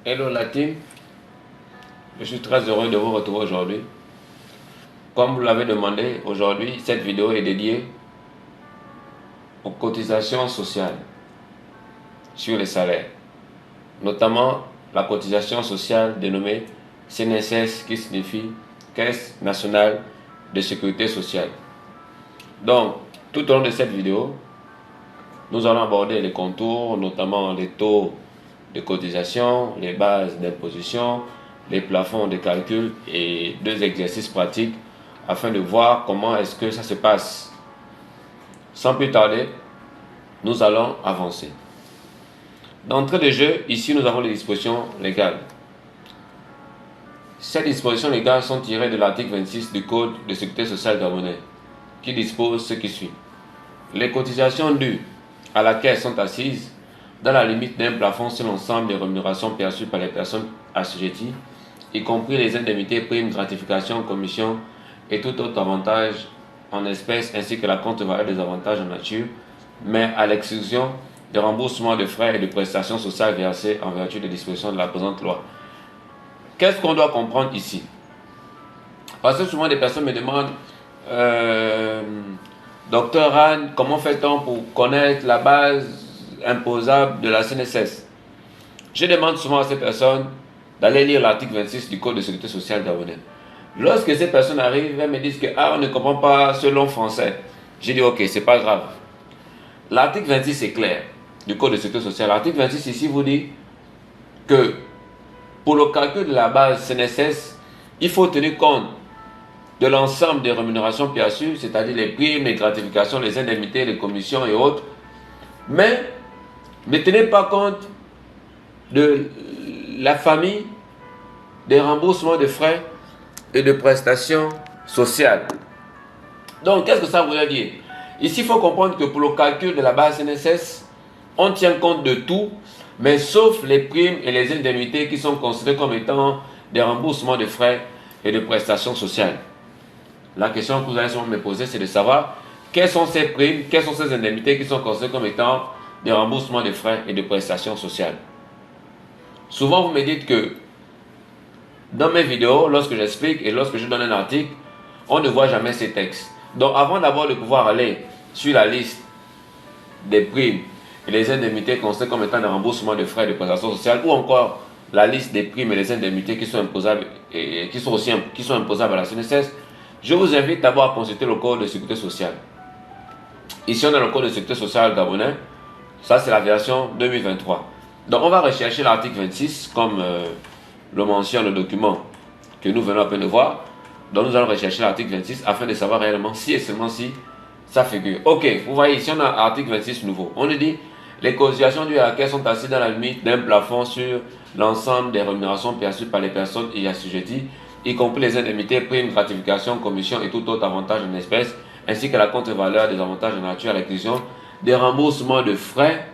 Hello la team, je suis très heureux de vous retrouver aujourd'hui. Comme vous l'avez demandé, aujourd'hui, cette vidéo est dédiée aux cotisations sociales sur les salaires, notamment la cotisation sociale dénommée CNSS qui signifie Caisse nationale de sécurité sociale. Donc, tout au long de cette vidéo, nous allons aborder les contours, notamment les taux de cotisation, les bases d'imposition, les plafonds de calcul et 2 exercices pratiques afin de voir comment est-ce que ça se passe. Sans plus tarder, nous allons avancer. D'entrée de jeu, ici nous avons les dispositions légales. Ces dispositions légales sont tirées de l'article 26 du Code de sécurité sociale gabonais qui dispose ce qui suit. Les cotisations dues à la caisse sont assises dans la limite d'un plafond sur l'ensemble des rémunérations perçues par les personnes assujetties, y compris les indemnités, primes, gratifications, commissions et tout autre avantage en espèces ainsi que la contre-valeur des avantages en nature, mais à l'exclusion des remboursements de frais et de prestations sociales versées en vertu des dispositions de la présente loi. Qu'est-ce qu'on doit comprendre ici? Parce que souvent des personnes me demandent Docteur Anne, comment fait-on pour connaître la base imposable de la CNSS? Je demande souvent à ces personnes d'aller lire l'article 26 du Code de sécurité sociale gabonais. Lorsque ces personnes arrivent, elles me disent que on ne comprend pas ce long français. Je dis ok, c'est pas grave. L'article 26 est clair du Code de sécurité sociale. L'article 26 ici vous dit que pour le calcul de la base CNSS, il faut tenir compte de l'ensemble des rémunérations perçues, c'est-à-dire les primes, les gratifications, les indemnités, les commissions et autres. Mais ne tenez pas compte de la famille, des remboursements de frais et de prestations sociales. Donc, qu'est-ce que ça voudrait dire? Ici, il faut comprendre que pour le calcul de la base CNSS, on tient compte de tout, mais sauf les primes et les indemnités qui sont considérées comme étant des remboursements de frais et de prestations sociales. La question que vous allez me poser, c'est de savoir quelles sont ces primes, quelles sont ces indemnités qui sont considérées comme étant des remboursements de frais et de prestations sociales. Souvent, vous me dites que dans mes vidéos, lorsque j'explique et lorsque je donne un article, on ne voit jamais ces textes. Donc, avant d'abord de pouvoir aller sur la liste des primes et les indemnités considérées comme étant des remboursements de frais et de prestations sociales, ou encore la liste des primes et les indemnités qui sont imposables et qui sont imposables à la CNSS, je vous invite d'abord à consulter le Code de sécurité sociale. Ici, on a le Code de sécurité sociale gabonais. Ça, c'est la version 2023. Donc, on va rechercher l'article 26, comme le mentionne le document que nous venons à peine de voir. Donc, nous allons rechercher l'article 26 afin de savoir réellement si et seulement si ça figure. Ok, vous voyez, ici, on a l'article 26 nouveau. On nous dit les cotisations dues à laquelle sont assises dans la limite d'un plafond sur l'ensemble des rémunérations perçues par les personnes y assujetties, y compris les indemnités, primes, gratifications, commissions et tout autre avantage en espèces, ainsi que la contre-valeur des avantages en nature à l'acquisition, des remboursements de frais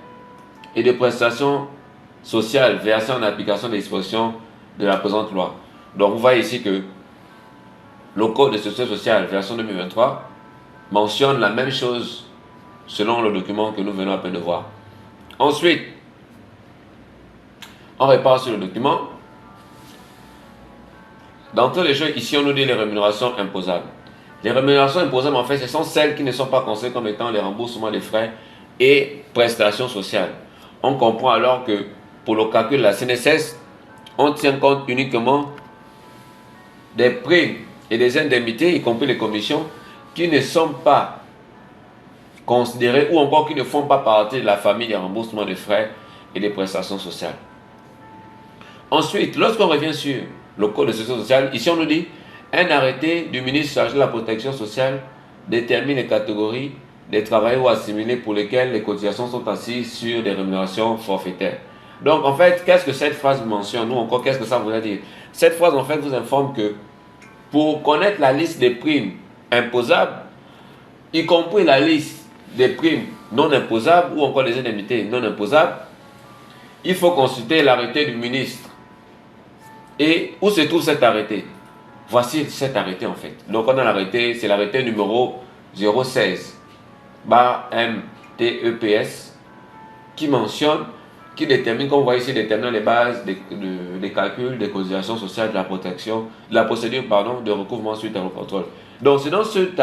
et de prestations sociales versées en application des dispositions de la présente loi. Donc vous voyez ici que le Code de sécurité sociale version 2023 mentionne la même chose selon le document que nous venons à peine de voir. Ensuite, on repart sur le document. D'entrée de jeu, ici on nous dit les rémunérations imposables. Les rémunérations imposables, en fait, ce sont celles qui ne sont pas considérées comme étant les remboursements des frais et prestations sociales. On comprend alors que pour le calcul de la CNSS, on tient compte uniquement des primes et des indemnités, y compris les commissions, qui ne sont pas considérées ou encore qui ne font pas partie de la famille des remboursements de frais et des prestations sociales. Ensuite, lorsqu'on revient sur le Code de sécurité sociale, ici on nous dit un arrêté du ministre chargé de la protection sociale détermine les catégories des travailleurs ou assimilés pour lesquels les cotisations sont assises sur des rémunérations forfaitaires. Donc en fait, qu'est-ce que cette phrase mentionne ou encore qu'est-ce que ça voudrait dire? Cette phrase en fait vous informe que pour connaître la liste des primes imposables, y compris la liste des primes non imposables ou encore des indemnités non imposables, il faut consulter l'arrêté du ministre. Et où se trouve cet arrêté? Voici cet arrêté en fait. Donc on a l'arrêté, c'est l'arrêté numéro 016/MTEPS qui mentionne qui détermine, comme vous voyez ici, déterminant les bases des calculs, des cotisations sociales, de la protection, de la procédure, pardon, de recouvrement suite à contrôle. Donc, c'est dans cet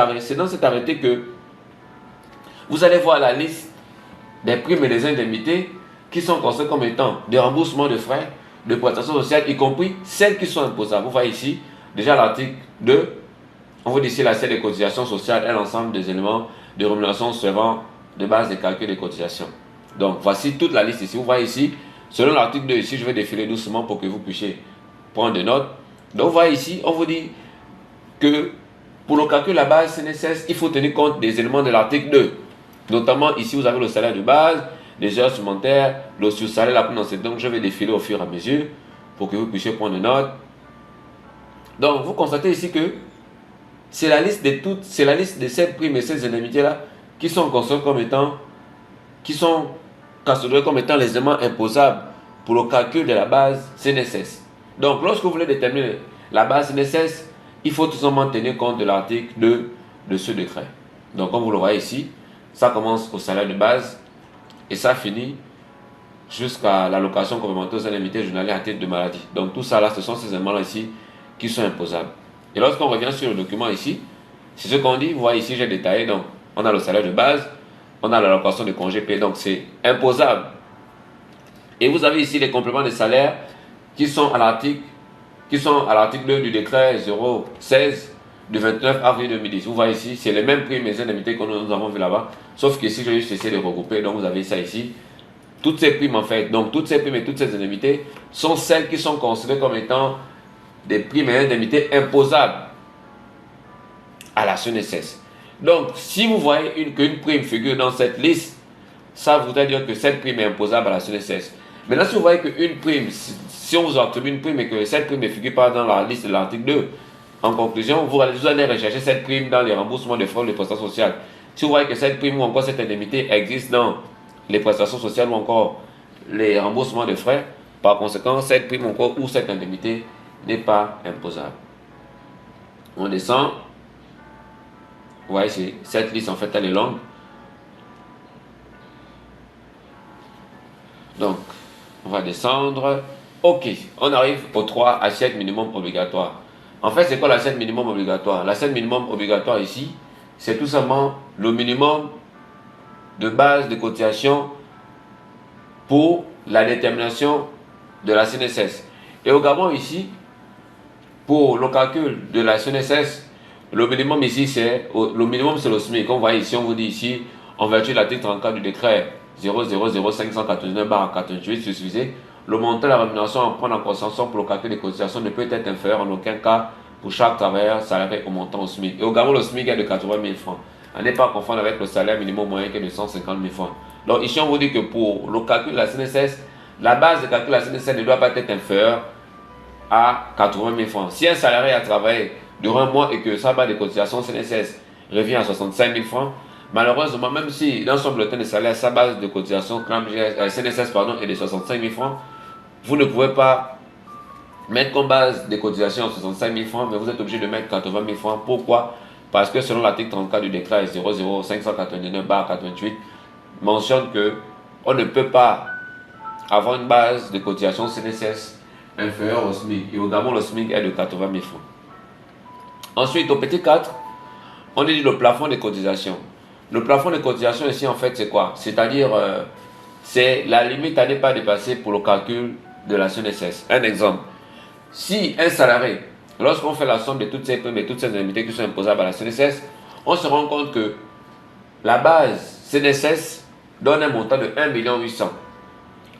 arrêté que vous allez voir la liste des primes et des indemnités qui sont considérées comme étant des remboursements de frais, de prestations sociales, y compris celles qui sont imposables. Vous voyez ici, déjà l'article 2, on vous dit ici l'assiette des cotisations sociales et l'ensemble des éléments de rémunération servant de base des calculs des cotisations. Donc, voici toute la liste ici. Vous voyez ici, selon l'article 2 ici, je vais défiler doucement pour que vous puissiez prendre des notes. Donc, vous voyez ici, on vous dit que pour le calcul de la base CNSS, il faut tenir compte des éléments de l'article 2. Notamment, ici, vous avez le salaire de base, les heures supplémentaires, le sur-salaire, la prime d'ancienneté. Donc, je vais défiler au fur et à mesure pour que vous puissiez prendre des notes. Donc, vous constatez ici que c'est la liste de ces primes et ces indemnités-là qui sont considérées comme étant, comme étant les éléments imposables pour le calcul de la base CNSS. Donc, lorsque vous voulez déterminer la base CNSS, il faut tout simplement tenir compte de l'article 2 de ce décret. Donc, comme vous le voyez ici, ça commence au salaire de base et ça finit jusqu'à l'allocation complémentaire aux indemnités journalières à titre de maladie. Donc, tout ça là, ce sont ces éléments-là ici qui sont imposables. Et lorsqu'on revient sur le document ici, c'est ce qu'on dit. Vous voyez ici, j'ai détaillé. Donc, on a le salaire de base, on a l'allocation de congé payé, donc c'est imposable. Et vous avez ici les compléments de salaire qui sont à l'article 2 du décret 016 du 29 avril 2010. Vous voyez ici, c'est les mêmes primes et indemnités que nous avons vu là-bas, sauf qu'ici, j'ai juste essayé de regrouper. Donc, vous avez ça ici. Toutes ces primes, en fait, donc toutes ces primes et toutes ces indemnités sont celles qui sont considérées comme étant des primes et indemnités imposables à la CNSS. Donc, si vous voyez qu'une prime figure dans cette liste, ça voudrait dire que cette prime est imposable à la CNSS. Maintenant, si vous voyez qu'une prime, si on vous attribue une prime et que cette prime ne figure pas dans la liste de l'article 2, en conclusion, vous allez rechercher cette prime dans les remboursements de frais de prestations sociales. Si vous voyez que cette prime ou encore cette indemnité existe dans les prestations sociales ou encore les remboursements de frais, par conséquent, cette prime encore ou cette indemnité n'est pas imposable. On descend. Vous voyez, cette liste en fait elle est longue. Donc, on va descendre. Ok, on arrive aux 3 assiettes minimum obligatoires. En fait, c'est quoi l'assiette minimum obligatoire? L'assiette minimum obligatoire ici, c'est tout simplement le minimum de base de cotisation pour la détermination de la CNSS. Et au Gabon ici, pour le calcul de la CNSS, le minimum ici, c'est le SMIC. Comme vous voyez ici, on vous dit ici, en vertu de l'article 34 du décret 0000589/88 susvisé, le montant de la rémunération à prendre en considération pour le calcul des cotisations ne peut être inférieur en aucun cas pour chaque travailleur salarié au montant au SMIC. Et au Gabon, le SMIC est de 80 000 francs. À ne pas confondre avec le salaire minimum moyen qui est de 150 000 francs. Donc ici, on vous dit que pour le calcul de la CNSS, la base de calcul de la CNSS ne doit pas être inférieure à 80 000 francs. Si un salarié a travaillé durant un mois et que sa base de cotisation CNSS revient à 65 000 francs, malheureusement, même si dans son bulletin de salaire, sa base de cotisation CNSS est de 65 000 francs, vous ne pouvez pas mettre comme base de cotisation 65 000 francs, mais vous êtes obligé de mettre 80 000 francs. Pourquoi? Parce que selon l'article 34 du décret 00589/88, mentionne que on ne peut pas avoir une base de cotisation CNSS inférieure au SMIC. Et au Gabon, le SMIC est de 80 000 francs. Ensuite, au petit 4, on dit le plafond de cotisation. Le plafond de cotisation ici, en fait, c'est quoi? C'est-à-dire, c'est la limite à ne pas dépasser pour le calcul de la CNSS. Un exemple. Si un salarié, lorsqu'on fait la somme de toutes ces primes et toutes ces indemnités qui sont imposables à la CNSS, on se rend compte que la base CNSS donne un montant de 1 800 000.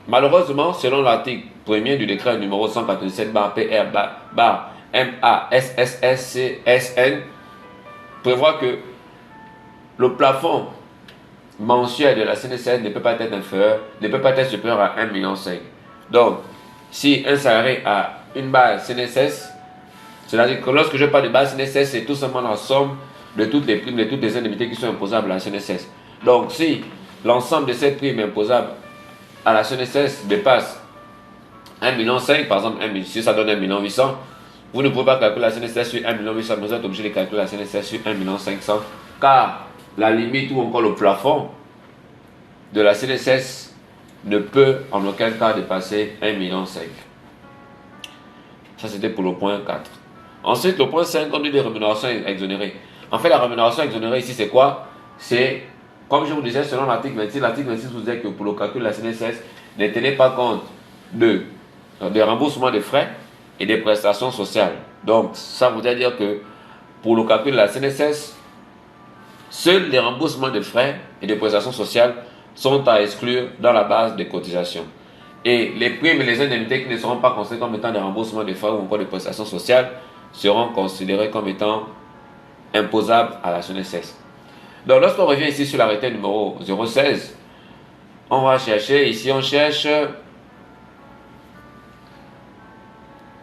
Malheureusement, selon l'article 1er du décret numéro 187/PR/MASSSCSN, prévoit que le plafond mensuel de la CNSS ne peut pas être inférieur, ne peut pas être supérieur à 1,5 million. Donc, si un salarié a une base CNSS, c'est-à-dire que lorsque je parle de base CNSS, c'est tout simplement la somme de toutes les primes, de toutes les indemnités qui sont imposables à la CNSS. Donc, si l'ensemble de ces primes imposables à la CNSS dépasse 1,5 million, par exemple, si ça donne 1,8 million, vous ne pouvez pas calculer la CNSS sur 1,8 million, vous êtes obligé de calculer la CNSS sur 1,5 million, car la limite ou encore le plafond de la CNSS ne peut en aucun cas dépasser 1,5 million. Ça, c'était pour le point 4. Ensuite, le point 5, on dit des rémunérations exonérées. En fait, la rémunération exonérée ici, c'est quoi? C'est, comme je vous disais, selon l'article 26 vous dit que pour le calcul de la CNSS, ne tenez pas compte des remboursements de frais et des prestations sociales. Donc, ça voudrait dire que pour le calcul de la CNSS, seuls les remboursements de frais et des prestations sociales sont à exclure dans la base des cotisations. Et les primes et les indemnités qui ne seront pas considérées comme étant des remboursements de frais ou encore des prestations sociales seront considérées comme étant imposables à la CNSS. Donc, lorsqu'on revient ici sur l'arrêté numéro 016, on va chercher, ici on cherche,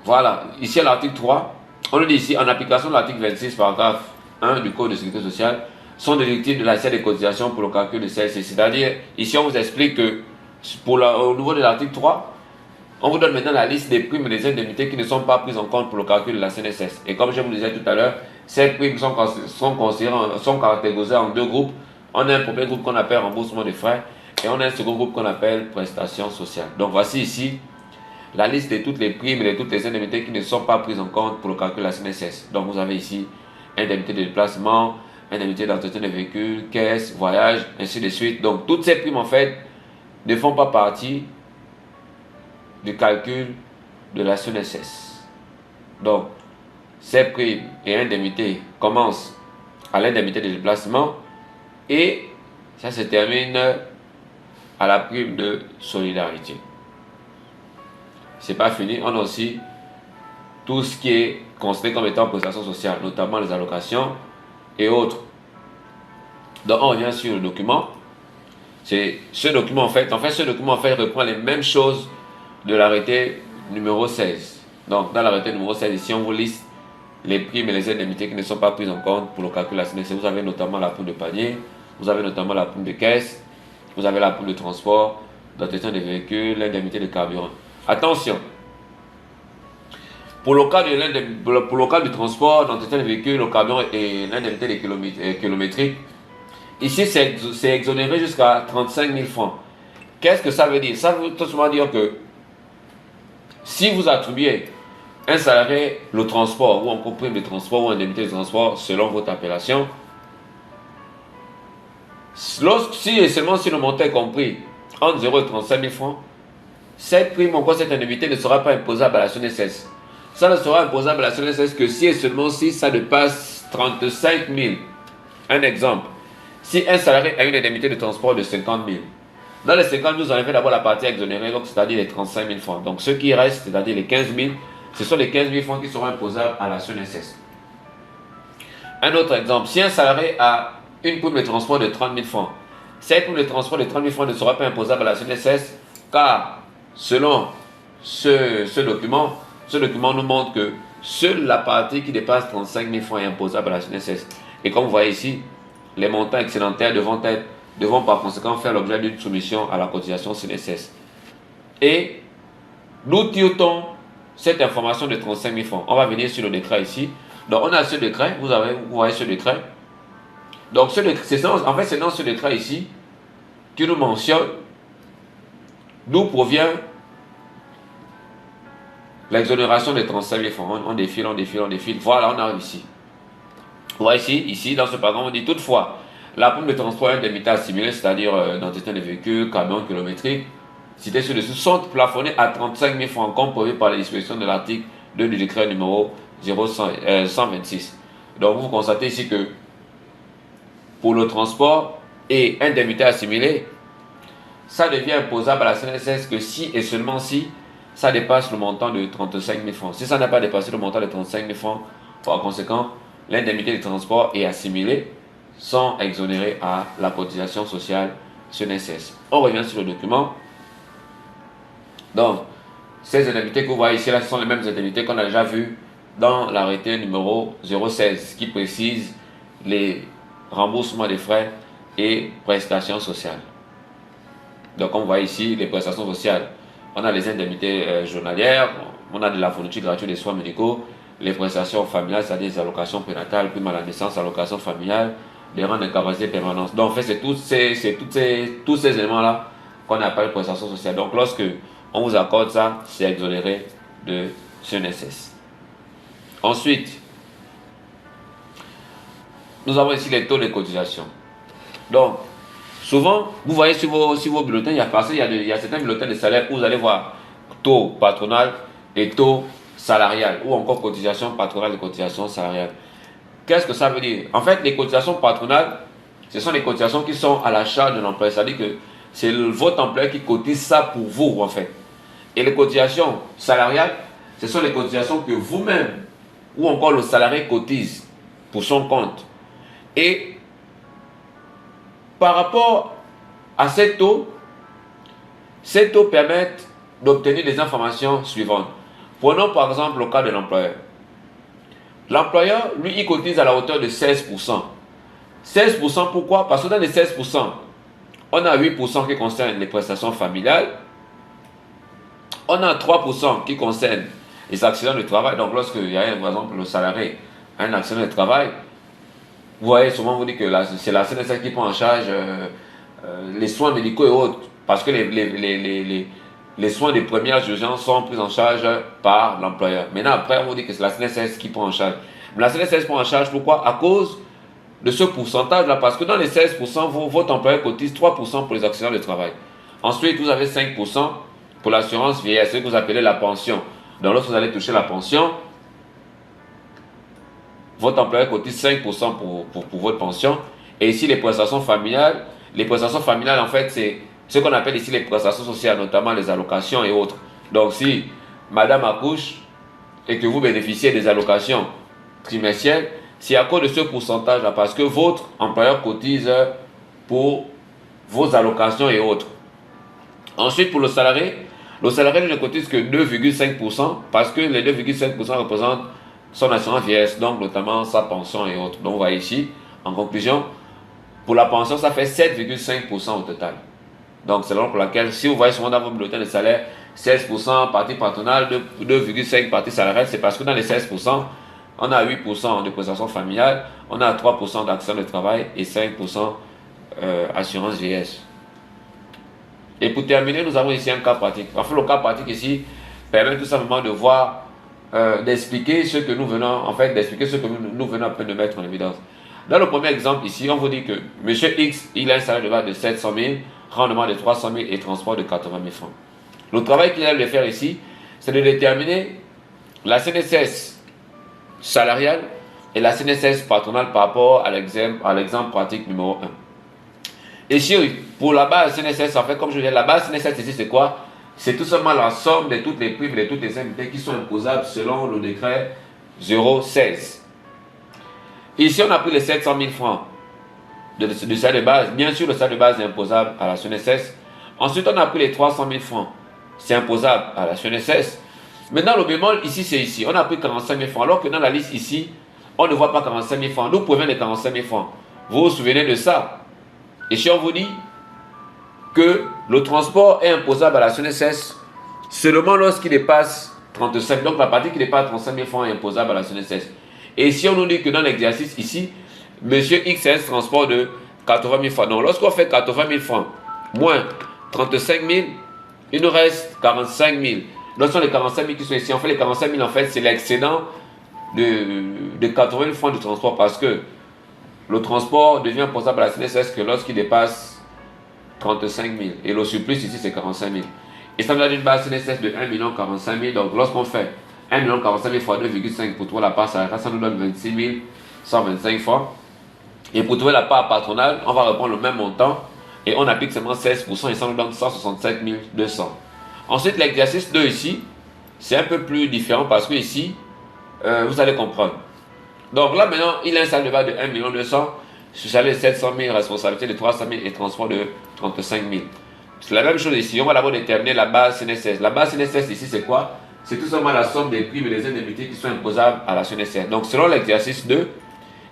voilà, ici à l'article 3, on nous dit ici, en application de l'article 26, paragraphe 1 du Code de sécurité sociale, sont déductibles de l'assiette des cotisations pour le calcul de CSC. C'est-à-dire, ici on vous explique que au niveau de l'article 3, on vous donne maintenant la liste des primes et des indemnités qui ne sont pas prises en compte pour le calcul de la CNSS. Et comme je vous le disais tout à l'heure, ces primes sont catégorisées en deux groupes. On a un premier groupe qu'on appelle remboursement des frais et on a un second groupe qu'on appelle prestations sociales. Donc voici ici la liste de toutes les primes et de toutes les indemnités qui ne sont pas prises en compte pour le calcul de la CNSS. Donc vous avez ici indemnité de déplacement, indemnité d'entretien de véhicules, caisse, voyage, ainsi de suite. Donc toutes ces primes en fait ne font pas partie du calcul de la CNSS. Donc ces primes et indemnités commencent à l'indemnité de déplacement et ça se termine à la prime de solidarité. C'est pas fini, on a aussi tout ce qui est considéré comme étant prestations sociales, notamment les allocations et autres. Donc on revient sur le document. C'est ce document en fait reprend les mêmes choses de l'arrêté numéro 16. Donc dans l'arrêté numéro 16, ici on vous liste les primes et les indemnités qui ne sont pas prises en compte pour le calcul de la CNSS. Vous avez notamment la prime de panier, vous avez notamment la prime de caisse, vous avez la prime de transport, d'entretien des véhicules, l'indemnité de carburant. Attention, pour le cas du transport, d'entretien des véhicules, le carburant et l'indemnité kilométrique, ici c'est exonéré jusqu'à 35 000 francs. Qu'est-ce que ça veut dire? Ça veut tout simplement dire que si vous attribuez un salarié le transport ou encore prime de transport ou indemnité de transport selon votre appellation, si et seulement si le montant est compris entre 0 et 35 000 francs, cette prime ou encore cette indemnité ne sera pas imposable à la CNSS. Ça ne sera imposable à la CNSS que si et seulement si ça dépasse 35 000. Un exemple, si un salarié a une indemnité de transport de 50 000, dans les 50 000, vous enlevez d'abord la partie exonérée, donc c'est-à-dire les 35 000 francs. Donc ce qui reste, c'est-à-dire les 15 000, ce sont les 15 000 francs qui seront imposables à la CNSS. Un autre exemple, si un salarié a une prime de transport de 30 000 francs, cette prime de transport de 30 000 francs ne sera pas imposable à la CNSS car selon ce document nous montre que seule la partie qui dépasse 35 000 francs est imposable à la CNSS. Et comme vous voyez ici, les montants excédentaires devront par conséquent faire l'objet d'une soumission à la cotisation CNSS. Et nous tirons cette information de 35 000 francs. On va venir sur le décret ici. Donc on a ce décret, vous voyez ce décret. Donc c'est dans ce décret ici qui nous mentionne d'où provient l'exonération de 35 000 francs. On défile. Voilà, on arrive ici. Vous voyez ici, dans ce paragraphe, on dit toutefois, la prime de transport et indemnité assimilée, c'est-à-dire d'entretien des véhicules, camions kilométriques, cités sur-dessus, sont plafonnés à 35 000 francs, comme prévu par les dispositions de l'article 2 du décret numéro 126. Donc vous constatez ici que pour le transport et indemnité assimilée, ça devient imposable à la CNSS que si et seulement si ça dépasse le montant de 35 000 francs. Si ça n'a pas dépassé le montant de 35 000 francs, par conséquent, l'indemnité de transport et assimilée sont exonérés à la cotisation sociale CNSS. On revient sur le document. Donc, ces indemnités que vous voyez ici, là, ce sont les mêmes indemnités qu'on a déjà vues dans l'arrêté numéro 016 qui précise les remboursements des frais et prestations sociales. Donc, comme vous voyez ici, les prestations sociales, on a les indemnités journalières, on a de la fourniture gratuite des soins médicaux, les prestations familiales, c'est-à-dire les allocations prénatales, prime à la naissance, allocations familiales, les rentes d'incapacité permanente. Donc en fait, c'est tous ces éléments-là qu'on appelle prestation sociale. Donc lorsque on vous accorde ça, c'est exonéré de CNSS. Ensuite, nous avons ici les taux de cotisation. Donc, souvent, vous voyez sur vos bulletins, il y a certains bulletins de salaire où vous allez voir taux patronal et taux salarial, ou encore cotisation patronale et cotisation salariale. Qu'est-ce que ça veut dire? En fait, les cotisations patronales, ce sont les cotisations qui sont à la charge de l'employeur. C'est-à-dire que c'est votre employeur qui cotise ça pour vous, en fait. Et les cotisations salariales, ce sont les cotisations que vous-même ou encore le salarié cotise pour son compte. Et par rapport à ces taux permettent d'obtenir des informations suivantes. Prenons par exemple le cas de l'employeur. L'employeur, lui, il cotise à la hauteur de 16%. 16%, pourquoi? Parce que dans les 16%, on a 8% qui concernent les prestations familiales. On a 3% qui concernent les accidents de travail. Donc, lorsqu'il y a, par exemple, le salarié a un accident de travail, vous voyez, souvent vous dites que c'est la CNSS qui prend en charge les soins médicaux et autres. Parce que les soins de première urgence sont pris en charge par l'employeur. Maintenant, après, on vous dit que c'est la CNSS qui prend en charge. Mais la CNSS prend en charge, pourquoi? À cause de ce pourcentage-là. Parce que dans les 16%, votre employeur cotise 3% pour les accidents de travail. Ensuite, vous avez 5% pour l'assurance vieillesse, ce que vous appelez la pension. Donc, lorsque vous allez toucher la pension, votre employeur cotise 5% pour votre pension. Et ici, les prestations familiales, en fait, c'est ce qu'on appelle ici les prestations sociales, notamment les allocations et autres. Donc, si madame accouche et que vous bénéficiez des allocations trimestrielles, c'est à cause de ce pourcentage-là, parce que votre employeur cotise pour vos allocations et autres. Ensuite, pour le salarié ne cotise que 2,5% parce que les 2,5% représentent son assurance vieillesse, donc notamment sa pension et autres. Donc, vous voyez ici, en conclusion, pour la pension, ça fait 7,5% au total. Donc, c'est la raison pour laquelle, si vous voyez souvent dans vos bulletins de salaire, 16% partie patronale, 2,5% partie salariale, c'est parce que dans les 16%, on a 8% de prestations familiales, on a 3% d'accident de travail et 5% assurance vieillesse. Et pour terminer, nous avons ici un cas pratique. Enfin, le cas pratique ici permet tout simplement de voir, d'expliquer ce que nous venons, nous venons à peine de mettre en évidence. Dans le premier exemple ici, on vous dit que M. X, il a un salaire de base de 700 000, rendement de 300 000 et transport de 80 000 francs. Le travail qu'il a de faire ici, c'est de déterminer la CNSS salariale et la CNSS patronale par rapport à l'exemple pratique numéro 1. Ici, pour la base CNSS, en fait, comme je disais, la base CNSS ici, c'est quoi? C'est tout simplement la somme de toutes les primes et de toutes les indemnités qui sont imposables selon le décret 016. Ici, on a pris les 700 000 francs du salaire de base. Bien sûr, le salaire de base est imposable à la CNSS. Ensuite, on a pris les 300 000 francs. C'est imposable à la CNSS. Maintenant, le bémol, ici, c'est ici. On a pris 45 000 francs. Alors que dans la liste ici, on ne voit pas 45 000 francs. Nous provenons les 45 000 francs. Vous vous souvenez de ça? Et si on vous dit que le transport est imposable à la CNSS seulement lorsqu'il dépasse 35 000. Donc, la partie qui dépasse 35 000 francs est imposable à la CNSS. Et si on nous dit que dans l'exercice ici, M. X a un transport de 80 000 francs. Donc, lorsqu'on fait 80 000 francs moins 35 000, il nous reste 45 000. Donc, ce sont les 45 000 qui sont ici. En fait, les 45 000, en fait, c'est l'excédent de 80 000 francs de transport parce que le transport devient imposable à la CNSS que lorsqu'il dépasse 35 000. Et le surplus ici, c'est 45 000. Et ça nous donne une base CNSS de 1 45 000. Donc, lorsqu'on fait 1 45 000 fois 2,5 pour trouver la part salariale, ça nous donne 26 125 francs. Et pour trouver la part patronale, on va reprendre le même montant et on applique seulement 16% et ça nous donne 167 200. Ensuite, l'exercice 2 ici, c'est un peu plus différent parce que ici, vous allez comprendre. Donc là, maintenant, il a un salaire de base de 1 200 000, sur salaire de 700 000, responsabilité de 300 000 et transport de 35 000. C'est la même chose ici. On va d'abord déterminer la base CNSS. La base CNSS ici, c'est quoi? C'est tout simplement la somme des primes et des indemnités qui sont imposables à la CNSS. Donc, selon l'exercice 2,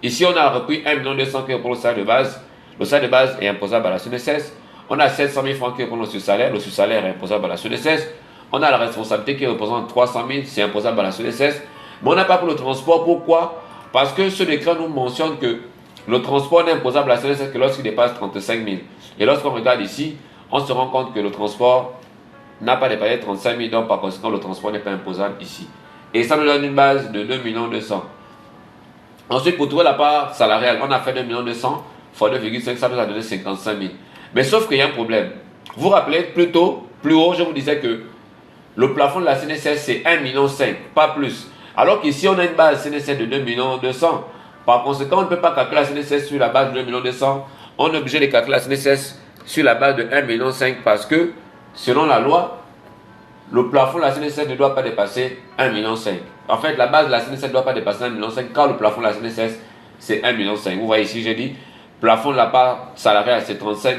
ici, on a repris 1 200 000 qui reprend le salaire de base. Le salaire de base est imposable à la CNSS. On a 700 000 francs qui reprend le sous-salaire. Le sous-salaire est imposable à la CNSS. On a la responsabilité qui représente 300 000, c'est imposable à la CNSS. Mais on n'a pas pour le transport. Pourquoi? Parce que ce décret nous mentionne que le transport n'est imposable à la CNSS que lorsqu'il dépasse 35 000. Et lorsqu'on regarde ici, on se rend compte que le transport n'a pas dépassé 35 000, donc par conséquent, le transport n'est pas imposable ici. Et ça nous donne une base de 2 200 000. Ensuite, pour trouver la part salariale, on a fait 2 200 000 fois 2,5, ça nous a donné 55 000. Mais sauf qu'il y a un problème. Vous vous rappelez, plus haut, je vous disais que le plafond de la CNSS, c'est 1,5 million, pas plus. Alors qu'ici, on a une base CNSS de 2 200 000. Par conséquent, on ne peut pas calculer la CNSS sur la base de 2 200 000. On est obligé de calculer la CNSS sur la base de 1,5 million parce que, selon la loi, le plafond de la CNSS ne doit pas dépasser 1,5 million. En fait, la base de la CNSS ne doit pas dépasser 1,5 million car le plafond de la CNSS, c'est 1,5 million. Vous voyez ici, j'ai dit, plafond de la part salariale, c'est 37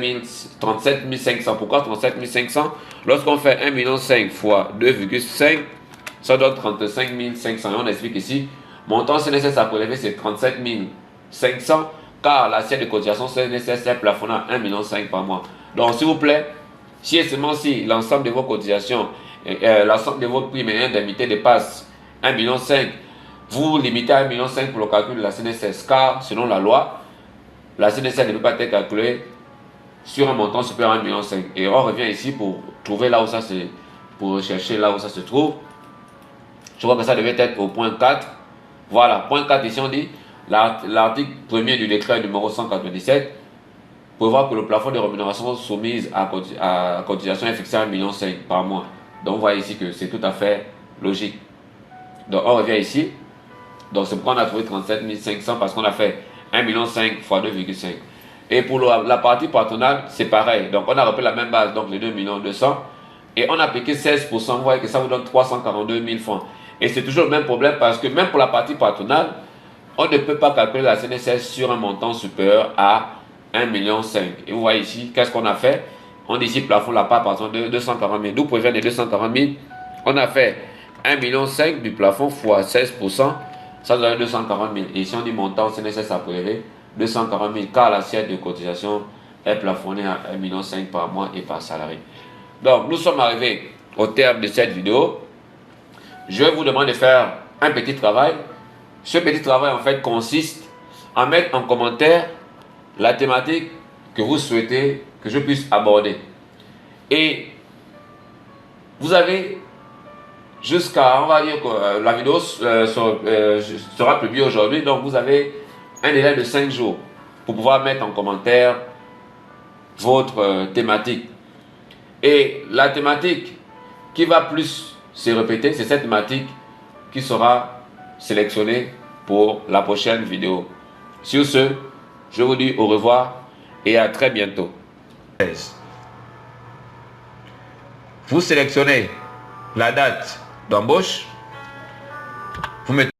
500. Pourquoi 37 500? Lorsqu'on fait 1,5 million fois 2,5, ça donne 35 500. Et on explique ici, montant CNSS à prélever, c'est 37 500 car l'assiette de cotisation CNSS est plafonnée à 1,5 million par mois. Donc, s'il vous plaît, si et seulement si l'ensemble de vos cotisations, l'ensemble de vos primes et indemnités dépasse 1,5 million, vous limitez à 1,5 million pour le calcul de la CNSS, car selon la loi, la CNSS ne peut pas être calculée sur un montant supérieur à 1,5 million. Et on revient ici pour trouver là où ça se, pour rechercher là où ça se trouve. Je crois que ça devait être au point 4. Voilà, point 4 ici on dit, l'article 1er du décret numéro 197 prévoit que le plafond de rémunération soumise à cotisation est fixé à 1,5 million par mois. Donc vous voyez ici que c'est tout à fait logique. Donc on revient ici. Donc c'est pourquoi on a trouvé 37 500 parce qu'on a fait 1,5 million fois 2,5. Et pour la partie patronale, c'est pareil. Donc on a repris la même base, donc les 2 200 000. Et on a appliqué 16%. Vous voyez que ça vous donne 342 000 francs. Et c'est toujours le même problème parce que même pour la partie patronale, on ne peut pas calculer la CNSS sur un montant supérieur à 1,5 million. Et vous voyez ici, qu'est-ce qu'on a fait? On dit ici plafond la part patronale de 240 000. D'où provient les 240 000? On a fait 1,5 million du plafond fois 16%. Ça donne 240 000. Et ici, on dit montant CNSS à prélever 240 000 car l'assiette de cotisation est plafonnée à 1,5 million par mois et par salarié. Donc, nous sommes arrivés au terme de cette vidéo. Je vais vous demander de faire un petit travail. Ce petit travail, en fait, consiste à mettre en commentaire la thématique que vous souhaitez que je puisse aborder. Et vous avez jusqu'à, on va dire que la vidéo sera publiée aujourd'hui, donc vous avez un délai de 5 jours pour pouvoir mettre en commentaire votre thématique. Et la thématique qui va plus se répéter, c'est cette thématique qui sera sélectionnée pour la prochaine vidéo. Sur ce, je vous dis au revoir et à très bientôt. Vous sélectionnez la date d'embauche, vous mettez